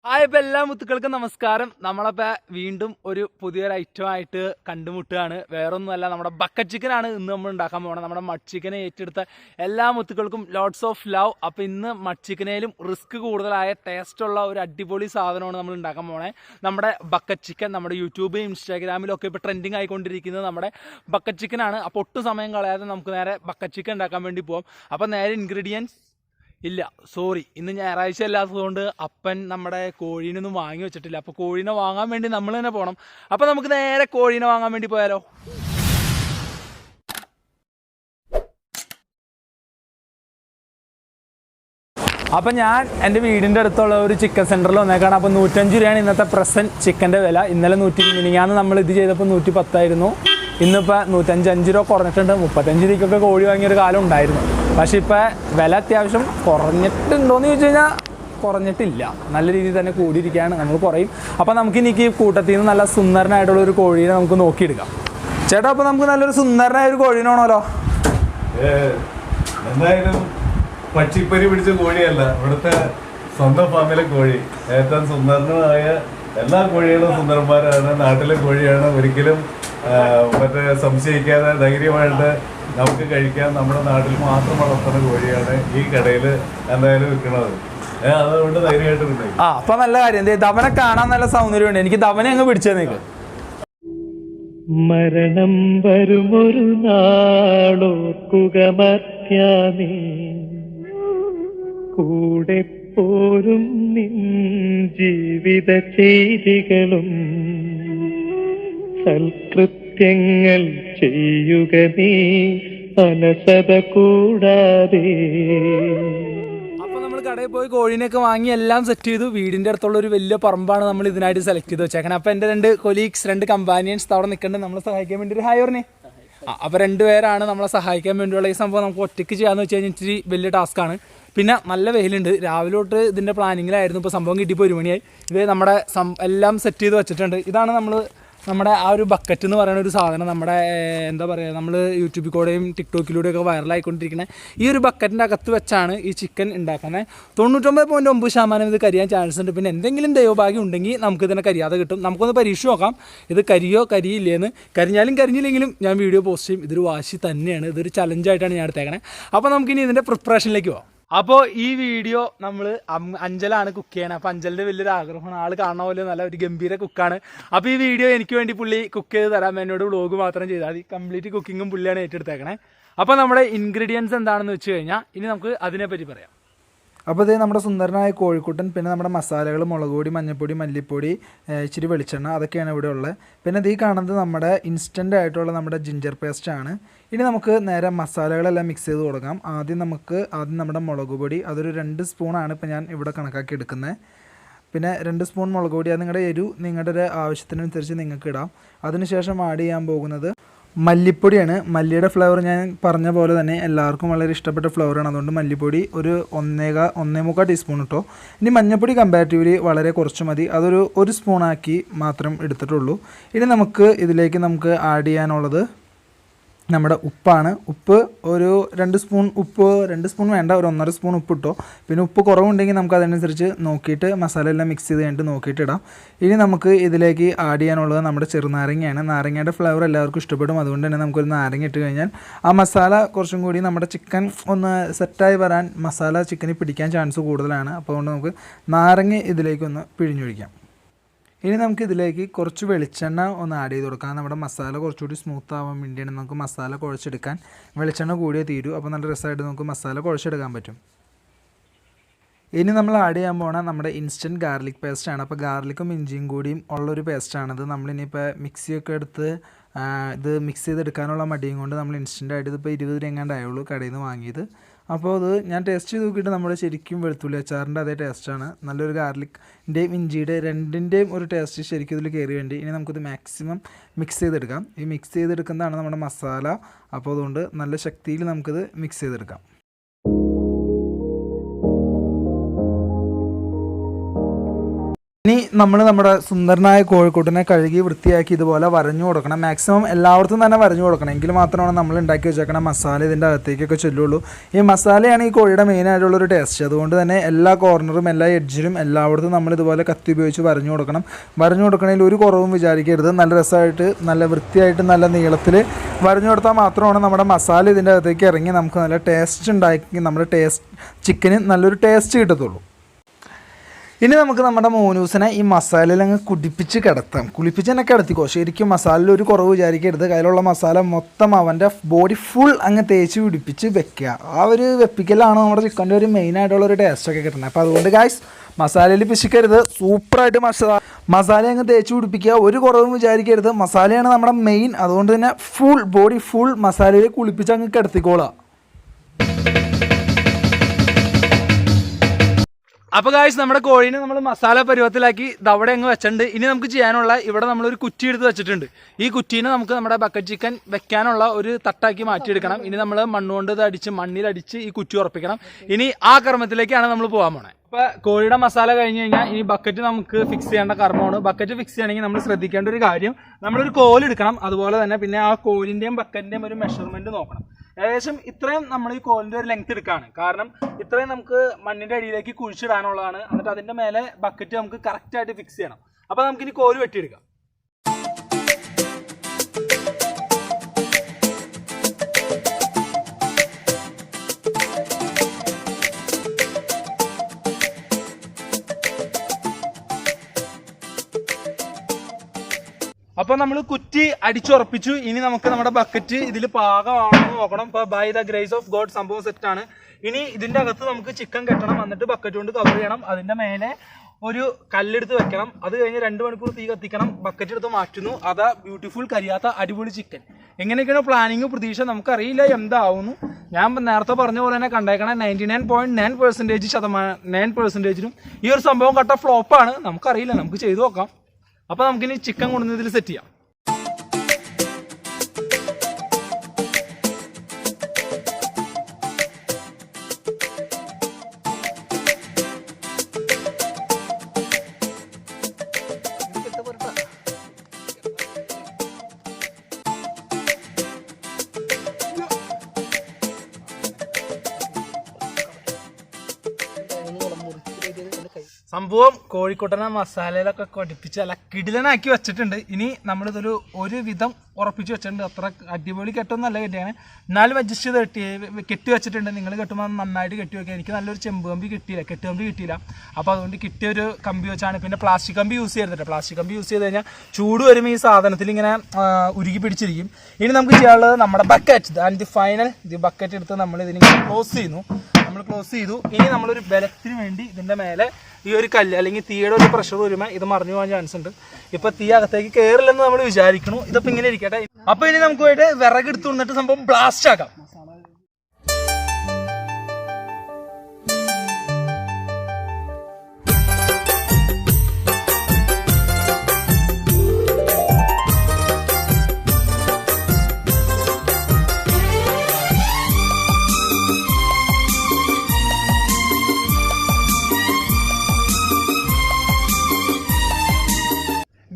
Hi ഇപ്പം എല്ലാ മുത്തുക്കൾക്കും നമസ്കാരം. നമ്മളപ്പോൾ വീണ്ടും ഒരു പുതിയൊരു ഐറ്റമായിട്ട് കണ്ടുമുട്ടുകയാണ്. വേറൊന്നുമല്ല, നമ്മുടെ ബക്കറ്റ് ചിക്കനാണ് ഇന്ന് നമ്മൾ ഉണ്ടാക്കാൻ പോകുന്നത്. നമ്മുടെ മഡ് ചിക്കനെ ഏറ്റെടുത്ത എല്ലാ മുത്തുക്കൾക്കും ലോട്ട്സ് ഓഫ് ലവ്. അപ്പോൾ ഇന്ന് മഡ് ചിക്കനേലും റിസ്ക് കൂടുതലായ ടേസ്റ്റുള്ള ഒരു അടിപൊളി സാധനമാണ് നമ്മൾ ഉണ്ടാക്കാൻ പോകുന്നത്. നമ്മുടെ ബക്കറ്റ് ചിക്കൻ നമ്മുടെ യൂട്യൂബിലും ഇൻസ്റ്റാഗ്രാമിലും ഒക്കെ ഇപ്പോൾ ട്രെൻഡിങ് ആയിക്കൊണ്ടിരിക്കുന്നത് നമ്മുടെ ബക്കറ്റ് ചിക്കനാണ്. അപ്പോൾ ഒട്ടും സമയം കളയാതെ നമുക്ക് നേരെ ബക്കറ്റ് ചിക്കൻ ഉണ്ടാക്കാൻ വേണ്ടി പോകാം. അപ്പോൾ നേരെ ഇൻഗ്രീഡിയൻസ് ഇല്ല, സോറി, ഇന്ന് ഞായറാഴ്ച അല്ലാത്തതുകൊണ്ട് അപ്പൻ നമ്മുടെ കോഴീനൊന്നും വാങ്ങി വെച്ചിട്ടില്ല. അപ്പോൾ കോഴീനെ വാങ്ങാൻ വേണ്ടി നമ്മൾ തന്നെ പോകണം. അപ്പോൾ നമുക്ക് നേരെ കോഴീനെ വാങ്ങാൻ വേണ്ടി പോയാലോ? അപ്പം ഞാൻ എൻ്റെ വീടിൻ്റെ അടുത്തുള്ള ഒരു ചിക്കൻ സെൻറ്ററിൽ വന്നേക്കാണ്. അപ്പോൾ 105 രൂപയാണ് ഇന്നത്തെ പ്രസൻറ്റ് ചിക്കൻ്റെ വില. ഇന്നലെ 100 നമ്മൾ ഇത് ചെയ്തപ്പോൾ 110 ഇന്നിപ്പോൾ 105 രൂപ കുറഞ്ഞിട്ടുണ്ട്. 35 രൂപയ്ക്കൊക്കെ കോഴി വാങ്ങിയൊരു കാലം ഉണ്ടായിരുന്നു. പക്ഷേ ഇപ്പോൾ വില അത്യാവശ്യം കുറഞ്ഞിട്ടുണ്ടോയെന്ന് ചോദിച്ചു കഴിഞ്ഞാൽ കുറഞ്ഞിട്ടില്ല, നല്ല രീതിയിൽ തന്നെ കൂടിയിരിക്കുകയാണ്. നമ്മൾ കുറയും. അപ്പോൾ നമുക്ക് ഇനിക്ക് കൂട്ടത്തിൽ നിന്ന് നല്ല സുന്ദരനായിട്ടുള്ള ഒരു കോഴീനെ നമുക്ക് നോക്കിയെടുക്കാം. ചേട്ടാ, അപ്പോൾ നമുക്ക് നല്ലൊരു സുന്ദരനായ ഒരു കോഴീനാണല്ലോ. എന്തായാലും പക്ഷിപ്പരി പിടിച്ച കോഴിയല്ല, ഇവിടുത്തെ സ്വന്തം ഫാമിലെ കോഴി. ഏറ്റവും സുന്ദരനായ എല്ലാ കോഴികളും സുന്ദരന്മാരാണ്, നാട്ടിലെ കോഴിയാണ്. ഒരിക്കലും മറ്റേ സംശയിക്കാതെ ധൈര്യമായിട്ട് നമുക്ക് കഴിക്കാൻ നമ്മുടെ നാട്ടിൽ മാത്രം വളർത്തുന്ന കോഴിയാണ് ഈ കടയിൽ എന്തായാലും വിൽക്കുന്നത്. അതുകൊണ്ട് ധൈര്യമായിട്ട് ഉണ്ടായി. അപ്പൊ നല്ല കാര്യം. ധവനെ കാണാൻ നല്ല സൗന്ദര്യമുണ്ട്. എനിക്ക് ധവനെ അങ്ങ് പിടിച്ചേക്ക്. മരണം വരുമൊരു നാളോർക്കുക മർത്യാനേ, കൂടെ പോരും നിൻ ജീവിത ചെയ്തികളും സൽകൃത്യങ്ങൾ ചെയ്യുക നീ അനസത കൂടാതെ. അപ്പോൾ നമ്മൾ കടയിൽ പോയി കോഴീനെയൊക്കെ വാങ്ങി എല്ലാം സെറ്റ് ചെയ്തു. വീടിൻ്റെ അടുത്തുള്ള ഒരു വലിയ പറമ്പാണ് നമ്മൾ ഇതിനായിട്ട് സെലക്ട് ചെയ്ത് വെച്ചേക്കണം. അപ്പോൾ എൻ്റെ 2 കൊലീഗ്സ് 2 കമ്പാനിയൻസ് അവിടെ നിൽക്കുന്നുണ്ട് നമ്മളെ സഹായിക്കാൻ വേണ്ടി. ഒരു ഹായ് പറഞ്ഞേ. അപ്പോൾ 2 പേരാണ് നമ്മളെ സഹായിക്കാൻ വേണ്ടിയുള്ള ഈ സംഭവം. നമുക്ക് ഒറ്റയ്ക്ക് ചെയ്യാമെന്ന് വെച്ച് കഴിഞ്ഞാൽ ഇച്ചിരി വലിയ ടാസ്ക്കാണ്. പിന്നെ നല്ല വെയിലുണ്ട്. രാവിലെ തൊട്ട് ഇതിൻ്റെ പ്ലാനിങ്ങിലായിരുന്നു. ഇപ്പോൾ സംഭവം കിട്ടിയപ്പോൾ 1 മണിയായി. ഇത് നമ്മുടെ എല്ലാം സെറ്റ് ചെയ്ത് വെച്ചിട്ടുണ്ട്. ഇതാണ് നമ്മുടെ ആ ഒരു ബക്കറ്റ് എന്ന് പറയുന്ന ഒരു സാധനം. നമ്മുടെ എന്താ പറയുക, നമ്മൾ യൂട്യൂബിൽ കൂടെയും ടിക്ടോക്കിലൂടെയൊക്കെ വൈറലായിക്കൊണ്ടിരിക്കുന്നത് ഈ ഒരു ബക്കറ്റിൻ്റെ അകത്ത് വെച്ചാണ് ഈ ചിക്കൻ ഉണ്ടാക്കുന്നത്. 99.9% ഇത് കരിയാൻ ചാൻസ് ഉണ്ട്. പിന്നെ എന്തെങ്കിലും ദൈവഭാഗ്യം ഉണ്ടെങ്കിൽ നമുക്ക് ഇതിനെ കരിയാതെ കിട്ടും. നമുക്കൊന്ന് പരീക്ഷ നോക്കാം ഇത് കരിയില്ലേന്ന്. കരിഞ്ഞാലും കരിഞ്ഞില്ലെങ്കിലും ഞാൻ വീഡിയോ പോസ്റ്റ് ചെയ്യും. ഇതൊരു വാശി തന്നെയാണ്, ഇതൊരു ചലഞ്ചായിട്ടാണ് ഞാൻ എടുത്തേക്കണേ. അപ്പോൾ നമുക്കിനി ഇതിൻ്റെ പ്രിപ്പറേഷനിലേക്ക് പോകാം. അപ്പോൾ ഈ വീഡിയോ നമ്മൾ അഞ്ചലാണ് കുക്ക് ചെയ്യണത്. അപ്പോൾ അഞ്ചലിൻ്റെ വലിയൊരു ആഗ്രഹമാണ്, ആൾ കാണുന്ന പോലെ നല്ല ഒരു ഗംഭീര കുക്കാണ്. അപ്പോൾ ഈ വീഡിയോ എനിക്ക് വേണ്ടി പുള്ളി കുക്ക് ചെയ്ത് തരാം. എന്നോട് വ്ളോഗ് മാത്രം ചെയ്താൽ മതി. കംപ്ലീറ്റ് കുക്കിങ്ങും പുള്ളിയാണ് ഏറ്റെടുത്തേക്കണേ. അപ്പോൾ നമ്മുടെ ഇൻഗ്രീഡിയൻസ് എന്താണെന്ന് വെച്ച് കഴിഞ്ഞാൽ ഇനി നമുക്ക് അതിനെപ്പറ്റി പറയാം. അപ്പോൾ ഇത് നമ്മുടെ സുന്ദരനായ കോഴിക്കുട്ടൻ, പിന്നെ നമ്മുടെ മസാലകൾ മുളക് പൊടി, മഞ്ഞൾപ്പൊടി, മല്ലിപ്പൊടി, ഇച്ചിരി വെളിച്ചെണ്ണ, അതൊക്കെയാണ് ഇവിടെ ഉള്ളത്. പിന്നെ ഇത് കാണുന്നത് നമ്മുടെ ഇൻസ്റ്റൻ്റ് ആയിട്ടുള്ള നമ്മുടെ ജിഞ്ചർ പേസ്റ്റാണ്. ഇനി നമുക്ക് നേരെ മസാലകളെല്ലാം മിക്സ് ചെയ്ത് കൊടുക്കാം. ആദ്യം നമ്മുടെ മുളക് പൊടി, അതൊരു 2 സ്പൂണാണ് ഇപ്പോൾ ഞാൻ ഇവിടെ കണക്കാക്കി എടുക്കുന്നത്. പിന്നെ 2 സ്പൂൺ മുളക് പൊടി, അത് നിങ്ങളുടെ നിങ്ങളുടെ ഒരു ആവശ്യത്തിനനുസരിച്ച് നിങ്ങൾക്ക് ഇടാം. അതിനുശേഷം ആഡ് ചെയ്യാൻ പോകുന്നത് മല്ലിപ്പൊടിയാണ്. മല്ലിയുടെ ഫ്ലേവർ ഞാൻ പറഞ്ഞ പോലെ തന്നെ എല്ലാവർക്കും വളരെ ഇഷ്ടപ്പെട്ട ഫ്ലേവറാണ്. അതുകൊണ്ട് മല്ലിപ്പൊടി ഒരു 1.25 ടീസ്പൂൺ ഇട്ടോ. ഇനി മഞ്ഞൾപ്പൊടി കമ്പാരിറ്റീവ്ലി വളരെ കുറച്ച് മതി, അതൊരു 1 സ്പൂണാക്കി മാത്രം എടുത്തിട്ടുള്ളൂ. ഇനി ഇതിലേക്ക് ആഡ് ചെയ്യാനുള്ളത് നമ്മുടെ ഉപ്പാണ്. ഉപ്പ് ഒരു 2 സ്പൂൺ ഉപ്പ്, 2 സ്പൂൺ വേണ്ട, ഒരു 1.5 സ്പൂൺ ഉപ്പ് ഇട്ടോ. പിന്നെ ഉപ്പ് കുറവുണ്ടെങ്കിൽ നമുക്ക് അതനുസരിച്ച് നോക്കിയിട്ട് മസാല എല്ലാം മിക്സ് ചെയ്ത് കഴിഞ്ഞിട്ട് നോക്കിയിട്ട് ഇടാം. ഇനി നമുക്ക് ഇതിലേക്ക് ആഡ് ചെയ്യാനുള്ളത് നമ്മുടെ ചെറുനാരങ്ങയാണ്. നാരങ്ങയുടെ ഫ്ലേവർ എല്ലാവർക്കും ഇഷ്ടപ്പെടും. അതുകൊണ്ട് തന്നെ നമുക്കൊരു നാരങ്ങ ഇട്ട് കഴിഞ്ഞാൽ ആ മസാല കുറച്ചും കൂടി നമ്മുടെ ചിക്കൻ ഒന്ന് സെറ്റായി വരാൻ, മസാല ചിക്കനിൽ പിടിക്കാൻ ചാൻസ് കൂടുതലാണ്. അപ്പോൾ അതുകൊണ്ട് നമുക്ക് നാരങ്ങ ഇതിലേക്കൊന്ന് പിഴിഞ്ഞൊഴിക്കാം. ഇനി നമുക്കിതിലേക്ക് കുറച്ച് വെളിച്ചെണ്ണ ഒന്ന് ആഡ് ചെയ്ത് കൊടുക്കാം. നമ്മുടെ മസാല കുറച്ചുകൂടി സ്മൂത്ത് ആവാൻ വേണ്ടിയാണ്. നമുക്ക് മസാല കുഴച്ചെടുക്കാൻ വെളിച്ചെണ്ണ കൂടിയേ തീരൂ. അപ്പോൾ നല്ല രസമായിട്ട് നമുക്ക് മസാല കുഴച്ചെടുക്കാൻ പറ്റും. ഇനി നമ്മൾ ആഡ് ചെയ്യാൻ പോണ നമ്മുടെ ഇൻസ്റ്റൻറ്റ് ഗാർലിക് പേസ്റ്റാണ്. അപ്പോൾ ഗാർലിക്കും ഇഞ്ചിയും കൂടിയും ഉള്ളൊരു പേസ്റ്റാണിത്. നമ്മളിനിയിപ്പോൾ മിക്സിയൊക്കെ എടുത്ത് ഇത് മിക്സ് ചെയ്തെടുക്കാനുള്ള മടിയും കൊണ്ട് നമ്മൾ ഇൻസ്റ്റൻ്റായിട്ട് ഇതിപ്പോൾ 20 രൂപ എങ്ങാണ്ടായുള്ളൂ കടയിൽ നിന്ന് വാങ്ങിയത്. അപ്പോൾ അത് ഞാൻ ടേസ്റ്റ് ചെയ്ത് നോക്കിയിട്ട് നമ്മുടെ ശരിക്കും വെളുത്തുള്ളി അച്ചാറിൻ്റെ അതേ ടേസ്റ്റാണ്. നല്ലൊരു ഗാർലിക്കിൻ്റെയും ഇഞ്ചിയുടെ രണ്ടിൻ്റെയും ഒരു ടേസ്റ്റ് ശരിക്കും ഇതിൽ കയറി വേണ്ടി. ഇനി നമുക്കിത് മാക്സിമം മിക്സ് ചെയ്തെടുക്കാം. ഈ മിക്സ് ചെയ്തെടുക്കുന്നതാണ് നമ്മുടെ മസാല. അപ്പോൾ അതുകൊണ്ട് നല്ല ശക്തിയിൽ നമുക്കിത് മിക്സ് ചെയ്തെടുക്കാം. ഇനി നമ്മൾ നമ്മുടെ സുന്ദരനായ കോഴിക്കോട്ടിനെ കഴുകി വൃത്തിയാക്കി ഇതുപോലെ വരഞ്ഞു കൊടുക്കണം. മാക്സിമം എല്ലായിടത്തും തന്നെ വരഞ്ഞു കൊടുക്കണം. എങ്കിൽ മാത്രമാണ് നമ്മൾ ഉണ്ടാക്കി വെച്ചേക്കണ മസാല ഇതിൻ്റെ അകത്തേക്കൊക്കെ ചെല്ലുള്ളൂ. ഈ മസാലയാണ് ഈ കോഴിയുടെ മെയിനായിട്ടുള്ളൊരു ടേസ്റ്റ്. അതുകൊണ്ട് തന്നെ എല്ലാ കോർണറും എല്ലാ എഡ്ജിലും എല്ലായിടത്തും നമ്മൾ ഇതുപോലെ കത്തി ഉപയോഗിച്ച് വരഞ്ഞു കൊടുക്കണം. വരഞ്ഞു കൊടുക്കണമെങ്കിൽ ഒരു കുറവും വിചാരിക്കരുത്. നല്ല രസമായിട്ട് നല്ല വൃത്തിയായിട്ട് നല്ല നീളത്തിൽ വരഞ്ഞു കൊടുത്താൽ മാത്രമാണ് നമ്മുടെ മസാല ഇതിൻ്റെ അകത്തേക്ക് ഇറങ്ങി നമുക്ക് നല്ല ടേസ്റ്റ് ഉണ്ടാക്കി നമ്മുടെ ചിക്കന് നല്ലൊരു ടേസ്റ്റ് കിട്ടത്തുള്ളൂ. ഇനി നമുക്ക് നമ്മുടെ മോനൂസിനെ ഈ മസാലയിൽ അങ്ങ് കുടിപ്പിച്ച് കിടത്താം. കുളിപ്പിച്ച് തന്നെ കിടത്തിക്കോ. ശരിക്കും മസാലയിൽ ഒരു കുറവ് വിചാരിക്കരുത്. കയ്യിലുള്ള മസാല മൊത്തം അവൻ്റെ ബോഡി ഫുൾ അങ്ങ് തേച്ച് പിടിപ്പിച്ച് വെക്കുക. ആ ഒരു വെപ്പിക്കലാണ് നമ്മുടെ ചിക്കൻ്റെ ഒരു മെയിനായിട്ടുള്ളൊരു ടേസ്റ്റൊക്കെ കിട്ടുന്നത്. അപ്പോൾ അതുകൊണ്ട് ഗായ്സ് മസാലയിൽ പിശിക്കരുത്. സൂപ്പറായിട്ട് മസാല അങ്ങ് തേച്ച് പിടിപ്പിക്കുക. ഒരു കുറവും വിചാരിക്കരുത്. മസാലയാണ് നമ്മുടെ മെയിൻ. അതുകൊണ്ട് തന്നെ ഫുൾ ബോഡി ഫുൾ മസാലയിൽ കുളിപ്പിച്ച് അങ്ങ് കിടത്തിക്കോളാം. അപ്പോൾ ഗായ്സ് നമ്മുടെ കോഴീനെ നമ്മൾ മസാല പരുവത്തിലാക്കി അവിടെ അങ്ങ് വെച്ചിട്ടുണ്ട്. ഇനി നമുക്ക് ചെയ്യാനുള്ള ഇവിടെ നമ്മളൊരു കുറ്റി എടുത്ത് വെച്ചിട്ടുണ്ട്. ഈ കുറ്റീനെ നമുക്ക് നമ്മുടെ ബക്കറ്റ് ചിക്കൻ വെക്കാനുള്ള ഒരു തട്ടാക്കി മാറ്റിയെടുക്കണം. ഇനി നമ്മൾ മണ്ണുകൊണ്ട് ഇത് അടിച്ച് മണ്ണിലടിച്ച് ഈ കുറ്റി ഉറപ്പിക്കണം. ഇനി ആ കർമ്മത്തിലേക്കാണ് നമ്മൾ പോകാൻ പോണേ. അപ്പോൾ കോഴിയുടെ മസാല കഴിഞ്ഞ് കഴിഞ്ഞാൽ ഇനി ബക്കറ്റ് നമുക്ക് ഫിക്സ് ചെയ്യേണ്ട കർമ്മമാണ്. ബക്കറ്റ് ഫിക്സ് ചെയ്യണമെങ്കിൽ നമ്മൾ ശ്രദ്ധിക്കേണ്ട ഒരു കാര്യം, നമ്മളൊരു കോലെടുക്കണം. അതുപോലെ തന്നെ പിന്നെ ആ കോലിൻ്റെയും ബക്കറ്റിൻ്റെയും ഒരു മെഷർമെൻറ്റ് നോക്കണം. ഏകദേശം ഇത്രയും നമ്മൾ ഈ കോലിൻ്റെ ഒരു ലെങ്ത് എടുക്കുകയാണ്. കാരണം ഇത്രയും നമുക്ക് മണ്ണിൻ്റെ അടിയിലേക്ക് കുഴിച്ചിടാനുള്ളതാണ്. എന്നിട്ട് അതിൻ്റെ മേലെ ബക്കറ്റ് നമുക്ക് കറക്റ്റായിട്ട് ഫിക്സ് ചെയ്യണം. അപ്പോൾ നമുക്കിനി കോല് വെട്ടിയെടുക്കാം. അപ്പോൾ നമ്മൾ കുറ്റി അടിച്ചുറപ്പിച്ചു. ഇനി നമുക്ക് നമ്മുടെ ബക്കറ്റ് ഇതിൽ പാകമാണെന്ന് നോക്കണം. ഇപ്പോൾ by the grace of God സംഭവം സെറ്റാണ്. ഇനി ഇതിൻ്റെ അകത്ത് നമുക്ക് ചിക്കൻ കെട്ടണം. എന്നിട്ട് ബക്കറ്റ് കൊണ്ട് കവർ ചെയ്യണം. അതിൻ്റെ മേലെ ഒരു കല്ലെടുത്ത് വെക്കണം. അത് കഴിഞ്ഞ് 2 മണിക്കൂർ തീ കത്തിക്കണം. ബക്കറ്റ് എടുത്ത് മാറ്റുന്നു. അതാ ബ്യൂട്ടിഫുൾ കരിയാത്ത അടിപൊളി ചിക്കൻ. എങ്ങനെയൊക്കെയാണ് പ്ലാനിങ് പ്രതീക്ഷ നമുക്കറിയില്ല എന്താവുന്നു. ഞാൻ നേരത്തെ പറഞ്ഞ പോലെ തന്നെ കണ്ടേക്കണം 99.9% ഈ ഒരു സംഭവം കട്ട ഫ്ലോപ്പാണ്. നമുക്കറിയില്ല, നമുക്ക് ചെയ്തു നോക്കാം. അപ്പോൾ നമുക്കിനി ചിക്കൻ കൊണ്ടുവന്നതിൽ സെറ്റ് ചെയ്യാം. സംഭവം കോഴിക്കോട്ടനെ മസാലയിലൊക്കെ കൊടിപ്പിച്ച് അല്ല കിടിലനാക്കി വെച്ചിട്ടുണ്ട്. ഇനി നമ്മളിതൊരു വിധം ഉറപ്പിച്ച് വെച്ചിട്ടുണ്ട്. അത്ര അടിപൊളി കെട്ടൊന്നുമല്ല കെട്ടിയാണ്, എന്നാലും അഡ്ജസ്റ്റ് ചെയ്ത് കെട്ടി വെച്ചിട്ടുണ്ട്. നിങ്ങൾ കെട്ടുമ്പോൾ നന്നായിട്ട് കെട്ടി വെക്കുക. എനിക്ക് നല്ലൊരു ചെമ്പ് കമ്പി കിട്ടിയില്ല, കെട്ടുകമ്പി കിട്ടിയില്ല. അപ്പോൾ അതുകൊണ്ട് കിട്ടിയൊരു കമ്പി വെച്ചാണ്. പിന്നെ പ്ലാസ്റ്റിക് കമ്പി യൂസ് ചെയ്തിട്ട്, പ്ലാസ്റ്റിക് കമ്പി യൂസ് ചെയ്ത് കഴിഞ്ഞാൽ ചൂട് വരുമ്പോൾ ഈ സാധനത്തിൽ ഇങ്ങനെ ഉരുകി പിടിച്ചിരിക്കും. ഇനി നമുക്ക് ചെയ്യാനുള്ളത് നമ്മുടെ bucket and the final bucket എടുത്ത് നമ്മൾ ഇതിനെ ക്ലോസ് ചെയ്യുന്നു. ക്ലോസ് ചെയ്തു. ഇനി നമ്മളൊരു ബലത്തിന് വേണ്ടി ഇതിൻ്റെ മേലെ ഈ ഒരു കല്ല് അല്ലെങ്കിൽ തീയുടെ ഒരു പ്രഷർ വരുമ്പോൾ ഇത് മറിഞ്ഞു പോകാൻ ചാൻസ് ഉണ്ട്. ഇപ്പൊ തീ അകത്തേക്ക് കയറില്ലെന്ന് നമ്മൾ വിചാരിക്കണു. ഇതിപ്പോ ഇങ്ങനെ ഇരിക്കട്ടെ. അപ്പൊ ഇനി നമുക്ക് പോയിട്ട് വിറക് എടുത്തു വന്നിട്ട് സംഭവം ബ്ലാസ്റ്റ് ആക്കാം.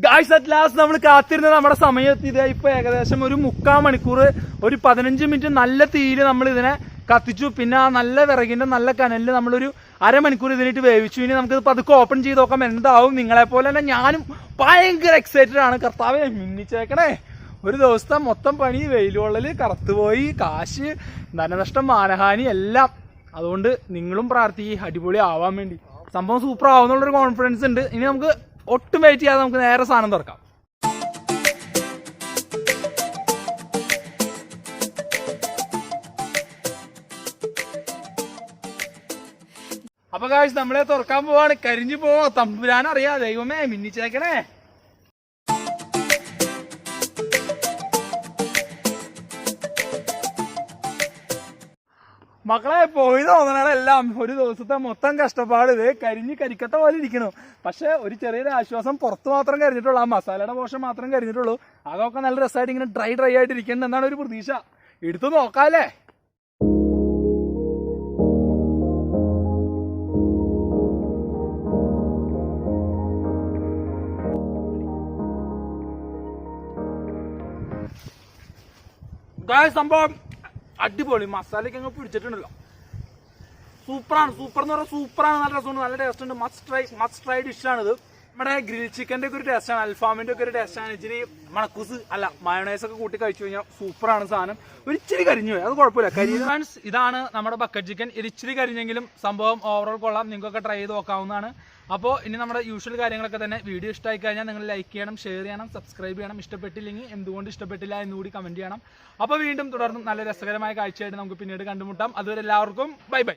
ഗായ്സ് അറ്റ് ലാസ്റ്റ് നമ്മൾ കാത്തിരുന്ന നമ്മുടെ സമയത്ത് ഇപ്പൊ ഏകദേശം ഒരു 3/4 മണിക്കൂർ ഒരു 15 മിനിറ്റ് നല്ല തീയിൽ നമ്മൾ ഇതിനെ കത്തിച്ചു. പിന്നെ ആ നല്ല വിറകിന്റെ നല്ല കനലിൽ നമ്മളൊരു അരമണിക്കൂർ ഇതിനിട്ട് വേവിച്ചു. ഇനി നമുക്ക് പതുക്കെ ഓപ്പൺ ചെയ്ത് നോക്കാം എന്താവും. നിങ്ങളെപ്പോലെ തന്നെ ഞാനും ഭയങ്കര എക്സൈറ്റഡ് ആണ്. കർത്താവെ മിന്നിച്ചേക്കണേ. ഒരു ദിവസത്തെ മൊത്തം പണി, വെയിലുകൊള്ളല്, കറുത്തുപോയി, കാശ്, ധനനഷ്ടം, മാനഹാനി എല്ലാം. അതുകൊണ്ട് നിങ്ങളും പ്രാർത്ഥിക്കുക അടിപൊളി ആവാൻ വേണ്ടി. സംഭവം സൂപ്പർ ആവുന്നുള്ളൊരു കോൺഫിഡൻസ് ഉണ്ട്. ഇനി നമുക്ക് ഒട്ടും വെയിറ്റ് ചെയ്യാതെ നമുക്ക് നേരെ സാധനം തുറക്കാം. അപ്പൊ ഗായ്സ് നമ്മളെ തുറക്കാൻ പോവാണ്. കരിഞ്ഞു പോവോ തമ്പുരാനറിയാ. ദൈവമേ മിന്നിച്ചേക്കണേ. മക്കളെ പോയി തോന്നണെല്ലാം ഒരു ദിവസത്തെ മൊത്തം കഷ്ടപ്പാട് ഇത് കരിക്കട്ട പോലെ ഇരിക്കണു. പക്ഷെ ഒരു ചെറിയൊരു ആശ്വാസം, പുറത്ത് മാത്രം കരിഞ്ഞിട്ടുള്ളൂ, ആ മസാലയുടെ പോഷൻ മാത്രം കരിഞ്ഞിട്ടുള്ളൂ. അതൊക്കെ നല്ല രസമായിട്ട് ഇങ്ങനെ ഡ്രൈ ആയിട്ട് ഇരിക്കുന്നുണ്ട് എന്നാണ് ഒരു പ്രതീക്ഷ. എടുത്തു നോക്കാല്ലേ. സംഭവം അടിപൊളി, മസാലയൊക്കെ അങ്ങ് പിടിച്ചിട്ടുണ്ടല്ലോ. സൂപ്പറാണ്, സൂപ്പർ എന്ന് പറഞ്ഞാൽ സൂപ്പറാണ്. നല്ല രസമുണ്ട്, നല്ല ടേസ്റ്റ് ഉണ്ട്. മസ്റ്റ് ട്രൈ ഡിഷാണിത്. നമ്മുടെ ഗ്രിൽ ചിക്കൻ്റെ ഒക്കെ ഒരു ടേസ്റ്റാണ്, അൽഫാമിന്റെ ഒക്കെ ഒരു ടേസ്റ്റാണ്. ഇച്ചിരി മണക്കൂസ് അല്ല മയോണൈസ് ഒക്കെ കൂട്ടി കഴിച്ചു കഴിഞ്ഞാൽ സൂപ്പറാണ് സാധനം. ഒരു ഇച്ചിരി കരിഞ്ഞു പോയി, അത് കുഴപ്പമില്ല. ഫ്രണ്ട്സ്, ഇതാണ് നമ്മുടെ ബക്കറ്റ് ചിക്കൻ. ഇത് ഇച്ചിരി കരിഞ്ഞെങ്കിലും സംഭവം ഓവറോൾ കൊള്ളാം, നിങ്ങൾക്കൊക്കെ ട്രൈ ചെയ്ത് നോക്കാവുന്നതാണ്. അപ്പോൾ ഇനി നമ്മുടെ യൂഷ്വൽ കാര്യങ്ങളൊക്കെ തന്നെ. വീഡിയോ ഇഷ്ടമായി കഴിഞ്ഞാൽ നിങ്ങൾ ലൈക്ക് ചെയ്യണം, ഷെയർ ചെയ്യണം, സബ്സ്ക്രൈബ് ചെയ്യണം. ഇഷ്ടപ്പെട്ടില്ലെങ്കിൽ എന്തുകൊണ്ട് ഇഷ്ടപ്പെട്ടില്ല എന്നുകൂടി കമന്റ് ചെയ്യണം. അപ്പോൾ വീണ്ടും തുടർന്നും നല്ല രസകരമായ കാഴ്ചയായിട്ട് നമുക്ക് പിന്നീട് കണ്ടുമുട്ടാം. അതുവരെ എല്ലാവർക്കും ബൈ ബൈ.